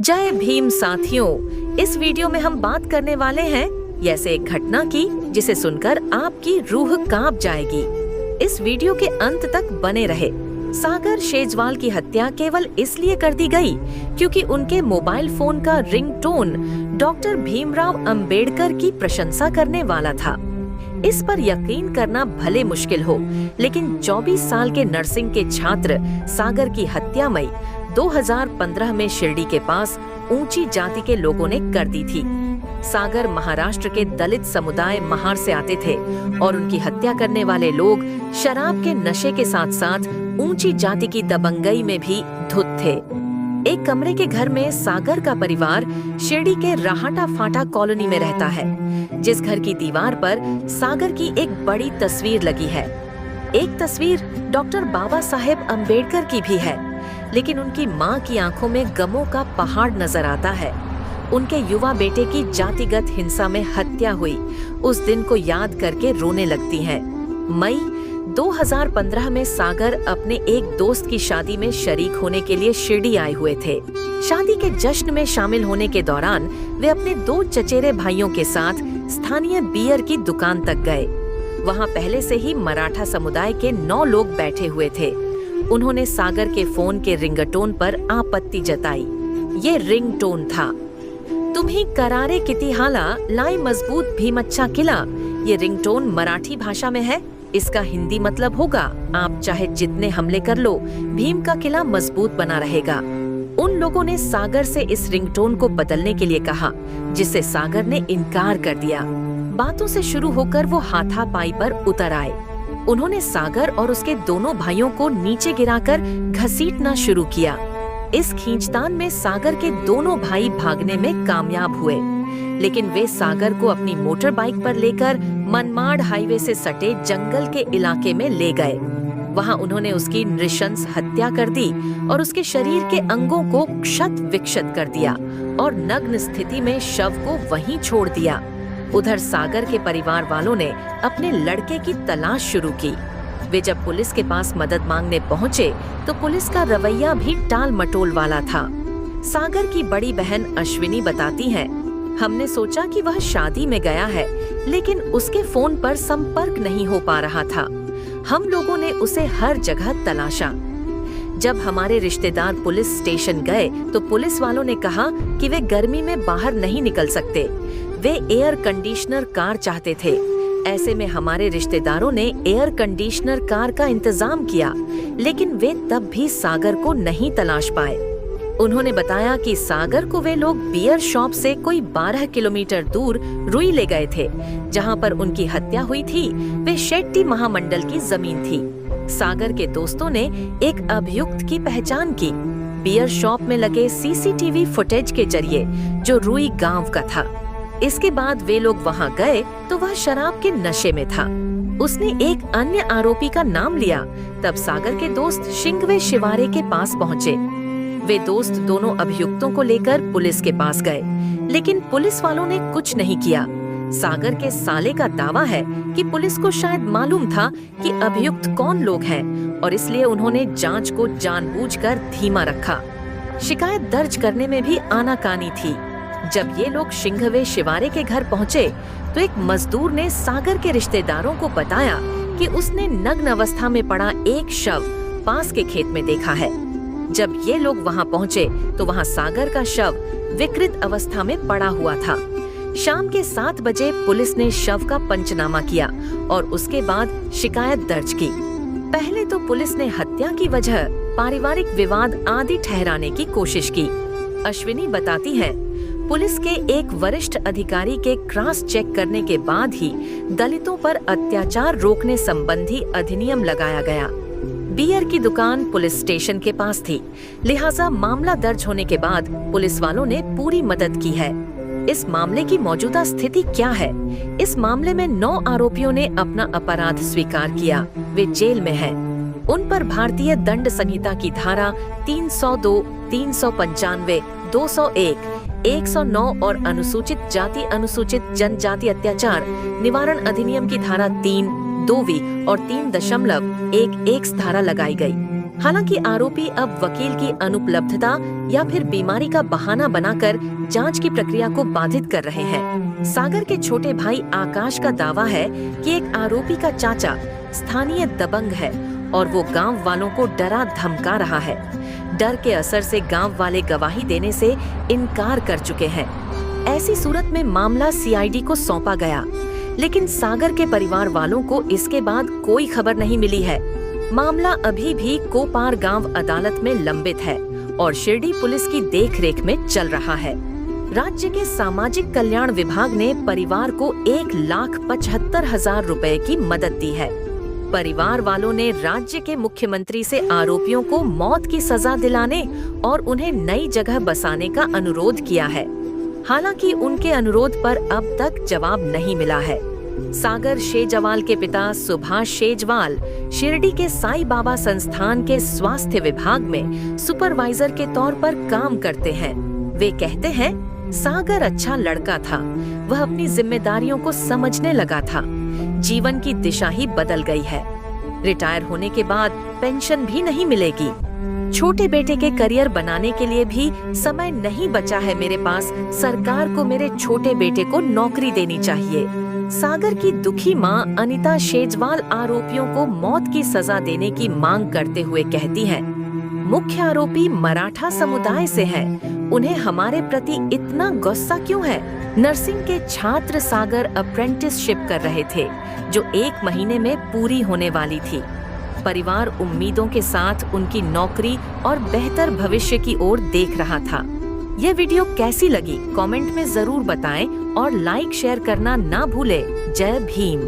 जय भीम साथियों, इस वीडियो में हम बात करने वाले हैं ऐसे एक घटना की जिसे सुनकर आपकी रूह कांप जाएगी। इस वीडियो के अंत तक बने रहे। सागर शेजवाल की हत्या केवल इसलिए कर दी गई क्योंकि उनके मोबाइल फोन का रिंगटोन डॉक्टर भीमराव अंबेडकर की प्रशंसा करने वाला था। इस पर यकीन करना भले मुश्किल हो, लेकिन 24 साल के नर्सिंग के छात्र सागर की हत्या मई 2015 में शिरडी के पास ऊंची जाति के लोगों ने कर दी थी। सागर महाराष्ट्र के दलित समुदाय महार से आते थे और उनकी हत्या करने वाले लोग शराब के नशे के साथ साथ ऊंची जाति की दबंगई में भी धुत थे। एक कमरे के घर में सागर का परिवार शिरडी के राहाटा फाटा कॉलोनी में रहता है, जिस घर की दीवार पर सागर की एक बड़ी तस्वीर लगी है। एक तस्वीर डॉक्टर बाबा साहेब अम्बेडकर की भी है, लेकिन उनकी मां की आंखों में गमों का पहाड़ नजर आता है। उनके युवा बेटे की जातिगत हिंसा में हत्या हुई उस दिन को याद करके रोने लगती हैं। मई 2015 में सागर अपने एक दोस्त की शादी में शरीक होने के लिए शिरडी आए हुए थे। शादी के जश्न में शामिल होने के दौरान वे अपने 2 चचेरे भाइयों के साथ स्थानीय बियर की दुकान तक गए। वहां पहले से ही मराठा समुदाय के 9 लोग बैठे हुए थे। उन्होंने सागर के फोन के रिंगटोन पर आपत्ति जताई। ये रिंगटोन था, तुम्ही करारे किती हाला लाई मजबूत भीमच्चा किला। ये रिंगटोन मराठी भाषा में है, इसका हिंदी मतलब होगा आप चाहे जितने हमले कर लो, भीम का किला मजबूत बना रहेगा। उन लोगों ने सागर से इस रिंगटोन को बदलने के लिए कहा, जिससे सागर ने इनकार कर दिया। बातों से शुरू होकर वो हाथापाई पर उतर आए। उन्होंने सागर और उसके दोनों भाइयों को नीचे गिराकर घसीटना शुरू किया। इस खींचतान में सागर के दोनों भाई भागने में कामयाब हुए, लेकिन वे सागर को अपनी मोटर बाइक पर लेकर मनमाड़ हाईवे से सटे जंगल के इलाके में ले गए। वहां उन्होंने उसकी नृशंस हत्या कर दी और उसके शरीर के अंगों को क्षत विक्षत कर दिया और नग्न स्थिति में शव को वहीं छोड़ दिया। उधर सागर के परिवार वालों ने अपने लड़के की तलाश शुरू की। वे जब पुलिस के पास मदद मांगने पहुंचे तो पुलिस का रवैया भी टाल मटोल वाला था। सागर की बड़ी बहन अश्विनी बताती है, हमने सोचा कि वह शादी में गया है, लेकिन उसके फोन पर संपर्क नहीं हो पा रहा था। हम लोगों ने उसे हर जगह तलाशा। जब हमारे रिश्तेदार पुलिस स्टेशन गए तो पुलिस वालों ने कहा कि वे गर्मी में बाहर नहीं निकल सकते। वे एयर कंडीशनर कार चाहते थे। ऐसे में हमारे रिश्तेदारों ने एयर कंडीशनर कार का इंतजाम किया, लेकिन वे तब भी सागर को नहीं तलाश पाए। उन्होंने बताया कि सागर को वे लोग बियर शॉप से कोई 12 किलोमीटर दूर रुई ले गए थे, जहां पर उनकी हत्या हुई थी। वे शेट्टी महामंडल की जमीन थी। सागर के दोस्तों ने एक अभियुक्त की पहचान की बियर शॉप में लगे सीसीटीवी फुटेज के जरिए, जो रुई गांव का था। इसके बाद वे लोग वहां गए तो वह शराब के नशे में था। उसने एक अन्य आरोपी का नाम लिया। तब सागर के दोस्त शिंगवे शिवारे के पास पहुँचे। वे दोस्त दोनों अभियुक्तों को लेकर पुलिस के पास गए, लेकिन पुलिस वालों ने कुछ नहीं किया। सागर के साले का दावा है कि पुलिस को शायद मालूम था कि अभियुक्त कौन लोग हैं और इसलिए उन्होंने जांच को जानबूझकर धीमा रखा। शिकायत दर्ज करने में भी आनाकानी थी। जब ये लोग शिंगवे शिवारे के घर पहुँचे तो एक मजदूर ने सागर के रिश्तेदारों को बताया कि उसने नग्न अवस्था में पड़ा एक शव पास के खेत में देखा है। जब ये लोग वहां पहुंचे तो वहां सागर का शव विकृत अवस्था में पड़ा हुआ था। शाम के 7 बजे पुलिस ने शव का पंचनामा किया और उसके बाद शिकायत दर्ज की। पहले तो पुलिस ने हत्या की वजह पारिवारिक विवाद आदि ठहराने की कोशिश की। अश्विनी बताती है, पुलिस के एक वरिष्ठ अधिकारी के क्रॉस चेक करने के बाद ही दलितों पर अत्याचार रोकने संबंधी अधिनियम लगाया गया। बियर की दुकान पुलिस स्टेशन के पास थी, लिहाजा मामला दर्ज होने के बाद पुलिस वालों ने पूरी मदद की है। इस मामले की मौजूदा स्थिति क्या है? इस मामले में 9 आरोपियों ने अपना अपराध स्वीकार किया। वे जेल में हैं। उन पर भारतीय दंड संहिता की धारा 302, 395, 201, 109 और अनुसूचित जाति अनुसूचित जनजाति अत्याचार निवारण अधिनियम की धारा 3, 2वीं और 3.11 धारा लगाई गई। हालांकि आरोपी अब वकील की अनुपलब्धता या फिर बीमारी का बहाना बनाकर जांच की प्रक्रिया को बाधित कर रहे हैं। सागर के छोटे भाई आकाश का दावा है कि एक आरोपी का चाचा स्थानीय दबंग है और वो गांव वालों को डरा धमका रहा है। डर के असर से गांव वाले गवाही देने से इनकार कर चुके हैं। ऐसी सूरत में मामला सीआईडी को सौंपा गया, लेकिन सागर के परिवार वालों को इसके बाद कोई खबर नहीं मिली है। मामला अभी भी कोपार गांव अदालत में लंबित है और शिरडी पुलिस की देखरेख में चल रहा है। राज्य के सामाजिक कल्याण विभाग ने परिवार को 1,75,000 रुपए की मदद दी है। परिवार वालों ने राज्य के मुख्यमंत्री से आरोपियों को मौत की सजा दिलाने और उन्हें नई जगह बसाने का अनुरोध किया है। हालांकि उनके अनुरोध पर अब तक जवाब नहीं मिला है। सागर शेजवाल के पिता सुभाष शेजवाल शिरडी के साई बाबा संस्थान के स्वास्थ्य विभाग में सुपरवाइजर के तौर पर काम करते हैं। वे कहते हैं, सागर अच्छा लड़का था, वह अपनी जिम्मेदारियों को समझने लगा था। जीवन की दिशा ही बदल गई है। रिटायर होने के बाद पेंशन भी नहीं मिलेगी। छोटे बेटे के करियर बनाने के लिए भी समय नहीं बचा है मेरे पास। सरकार को मेरे छोटे बेटे को नौकरी देनी चाहिए। सागर की दुखी मां अनिता शेजवाल आरोपियों को मौत की सजा देने की मांग करते हुए कहती है, मुख्य आरोपी मराठा समुदाय से हैं। उन्हें हमारे प्रति इतना गुस्सा क्यों है? नर्सिंग के छात्र सागर अप्रेंटिसशिप कर रहे थे, जो 1 महीने में पूरी होने वाली थी। परिवार उम्मीदों के साथ उनकी नौकरी और बेहतर भविष्य की ओर देख रहा था। यह वीडियो कैसी लगी कमेंट में जरूर बताएं और लाइक शेयर करना ना भूलें। जय भीम।